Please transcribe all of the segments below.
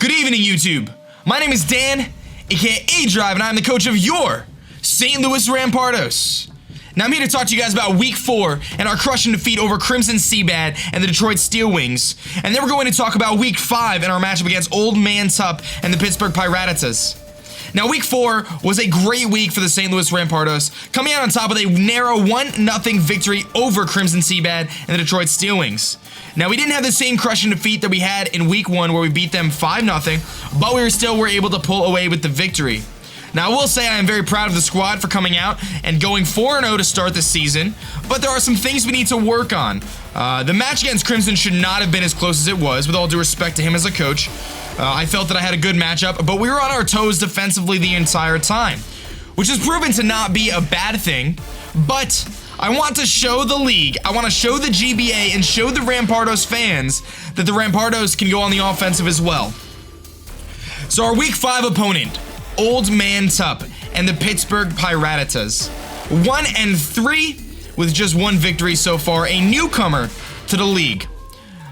Good evening, YouTube. My name is Dan, aka aDrive, and I'm the coach of your St. Louis Rampardos. Now I'm here to talk to you guys about Week 4 and our crushing defeat over Crimson Seabad and the Detroit Steel Wings. And then we're going to talk about Week 5 and our matchup against Old Man Tup and the Pittsburgh Pirattatas. Now, Week 4 was a great week for the St. Louis Rampardos, coming out on top with a narrow 1-0 victory over Crimson Seabad and the Detroit Steel Wings. Now, we didn't have the same crushing defeat that we had in Week 1 where we beat them 5-0, but we were able to pull away with the victory. Now, I will say I am very proud of the squad for coming out and going 4-0 to start the season, but there are some things we need to work on. The match against Crimson should not have been as close as it was, with all due respect to him as a coach. I felt that I had a good matchup, but we were on our toes defensively the entire time, which has proven to not be a bad thing, but I want to show the league, I want to show the GBA and show the Rampardos fans that the Rampardos can go on the offensive as well. So our Week 5 opponent, Old Man Tup and the Pittsburgh Pirattatas, 1-3 with just one victory so far, a newcomer to the league.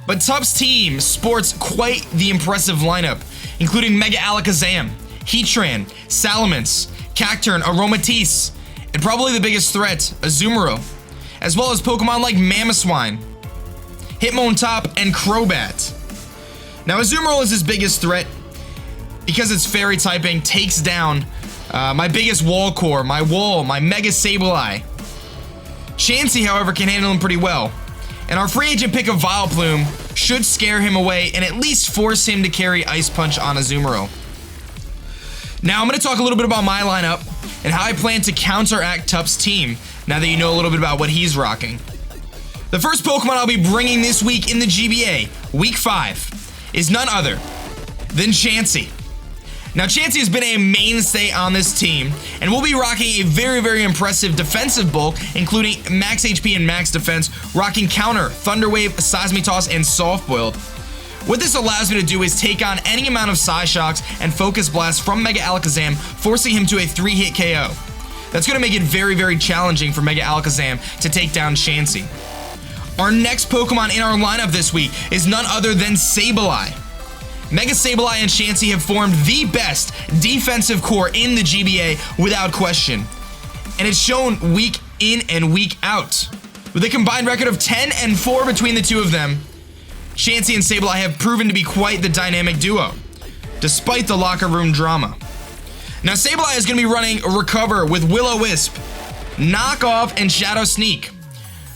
But Tup's team sports quite the impressive lineup, including Mega Alakazam, Heatran, Salamence, Cacturne, Aromatisse, and probably the biggest threat, Azumarill, as well as Pokemon like Mamoswine, Hitmontop, and Crobat. Now, Azumarill is his biggest threat because its fairy typing takes down my biggest wall core, my Mega Sableye. Chansey, however, can handle him pretty well. And our free agent pick of Vileplume should scare him away and at least force him to carry Ice Punch on Azumarill. Now, I'm going to talk a little bit about my lineup and how I plan to counteract Tup's team now that you know a little bit about what he's rocking. The first Pokemon I'll be bringing this week in the GBA, Week 5, is none other than Chansey. Now, Chansey has been a mainstay on this team, and we'll be rocking a very, very impressive defensive bulk, including max HP and max defense, rocking Counter, Thunder Wave, Seismitoss, and Soft Boiled. What this allows me to do is take on any amount of Psyshocks and Focus Blast from Mega Alakazam, forcing him to a 3-hit KO. That's going to make it very, very challenging for Mega Alakazam to take down Chansey. Our next Pokemon in our lineup this week is none other than Sableye. Mega Sableye and Chansey have formed the best defensive core in the GBA without question. And it's shown week in and week out. With a combined record of 10-4 between the two of them, Chansey and Sableye have proven to be quite the dynamic duo, despite the locker room drama. Now, Sableye is going to be running Recover with Will-O-Wisp, Knock Off, and Shadow Sneak.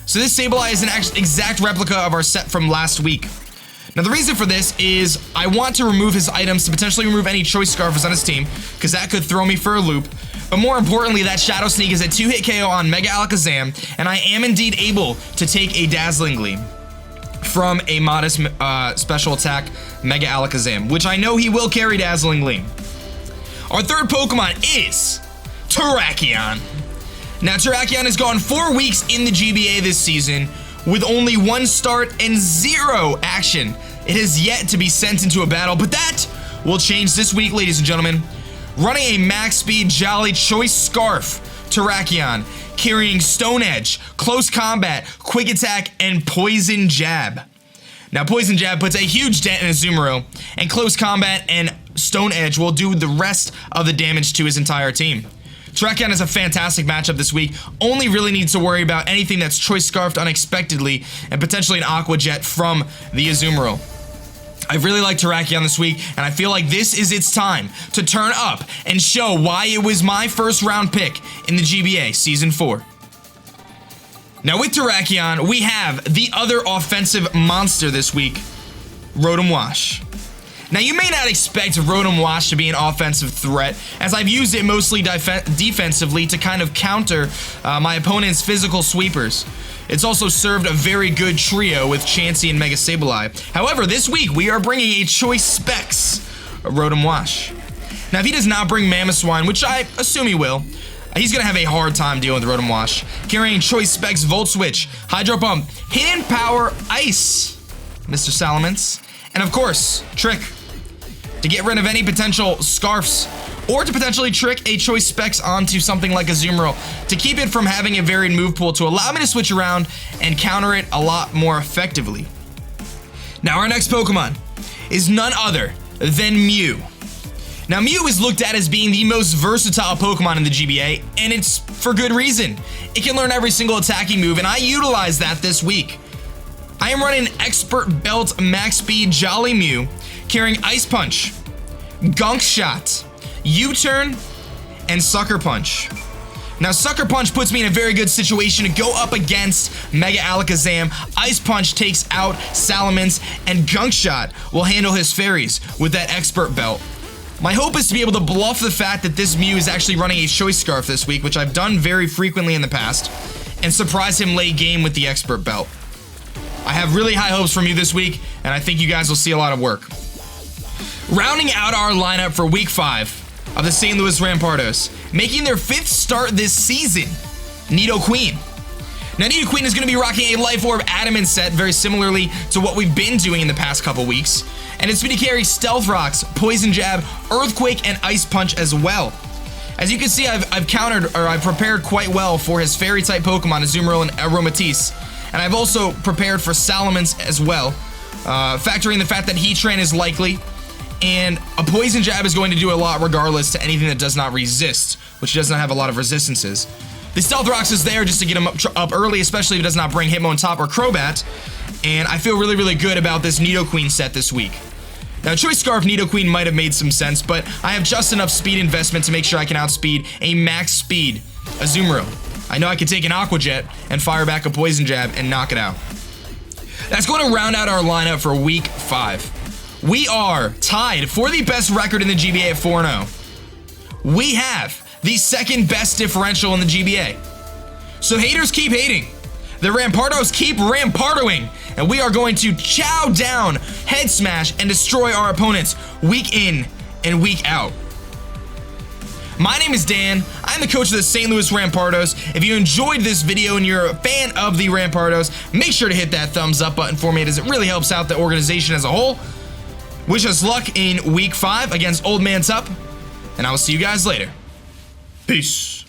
So this Sableye is an exact replica of our set from last week. Now, the reason for this is I want to remove his items to potentially remove any Choice Scarfers on his team, because that could throw me for a loop. But more importantly, that Shadow Sneak is a 2-hit KO on Mega Alakazam, and I am indeed able to take a Dazzling Gleam from a modest special attack Mega Alakazam, which I know he will carry Dazzling Gleam. Our third Pokemon is Terrakion. Now, Terrakion has gone 4 weeks in the GBA this season, with only 1 start and 0 action. It has yet to be sent into a battle, but that will change this week, ladies and gentlemen. Running a max speed Jolly Choice Scarf, Terrakion, carrying Stone Edge, Close Combat, Quick Attack, and Poison Jab. Now, Poison Jab puts a huge dent in Azumarill, and Close Combat and Stone Edge will do the rest of the damage to his entire team. Terrakion is a fantastic matchup this week, only really needs to worry about anything that's Choice Scarfed unexpectedly, and potentially an Aqua Jet from the Azumarill. I really like Terrakion this week, and I feel like this is its time to turn up and show why it was my first round pick in the GBA Season 4. Now, with Terrakion, we have the other offensive monster this week, Rotom Wash. Now, you may not expect Rotom Wash to be an offensive threat, as I've used it mostly defensively to kind of counter my opponent's physical sweepers. It's also served a very good trio with Chansey and Mega Sableye. However, this week, we are bringing a Choice Specs Rotom Wash. Now, if he does not bring Mamoswine, which I assume he will, he's going to have a hard time dealing with Rotom Wash. Carrying Choice Specs Volt Switch, Hydro Pump, Hidden Power Ice, Mr. Salamence, and of course, Trick, to get rid of any potential Scarfs, or to potentially trick a Choice Specs onto something like Azumarill, to keep it from having a varied move pool to allow me to switch around and counter it a lot more effectively. Now, our next Pokemon is none other than Mew. Now, Mew is looked at as being the most versatile Pokemon in the GBA, and it's for good reason. It can learn every single attacking move, and I utilized that this week. I am running Expert Belt Max Speed Jolly Mew, carrying Ice Punch, Gunk Shot, U-Turn, and Sucker Punch. Now, Sucker Punch puts me in a very good situation to go up against Mega Alakazam. Ice Punch takes out Salamence, and Gunk Shot will handle his fairies with that Expert Belt. My hope is to be able to bluff the fact that this Mew is actually running a Choice Scarf this week, which I've done very frequently in the past, and surprise him late game with the Expert Belt. I have really high hopes for Mew this week, and I think you guys will see a lot of work. Rounding out our lineup for Week 5 of the St. Louis Rampardos, making their 5th start this season, Nidoqueen. Now, Nidoqueen is going to be rocking a Life Orb Adamant set, very similarly to what we've been doing in the past couple weeks. And it's going to carry Stealth Rocks, Poison Jab, Earthquake, and Ice Punch as well. As you can see, I've prepared quite well for his Fairy-type Pokemon, Azumarill and Aromatisse. And I've also prepared for Salamence as well, factoring the fact that Heatran is likely, and a Poison Jab is going to do a lot regardless to anything that does not resist, which does not have a lot of resistances. The Stealth Rocks is there just to get him up early, especially if it does not bring Hitmontop or Crobat, and I feel really, really good about this Nidoqueen set this week. Now, Choice Scarf Nidoqueen might have made some sense, but I have just enough speed investment to make sure I can outspeed a max speed Azumarill. I know I can take an Aqua Jet and fire back a Poison Jab and knock it out. That's going to round out our lineup for Week 5. We are tied for the best record in the GBA at 4-0. We have the 2nd best differential in the GBA. So haters keep hating. The Rampardos keep Rampardoing. And we are going to chow down, head smash, and destroy our opponents week in and week out. My name is Dan. I'm the coach of the St. Louis Rampardos. If you enjoyed this video and you're a fan of the Rampardos, make sure to hit that thumbs up button for me, as it really helps out the organization as a whole. Wish us luck in Week 5 against Old Man Tup, and I will see you guys later. Peace.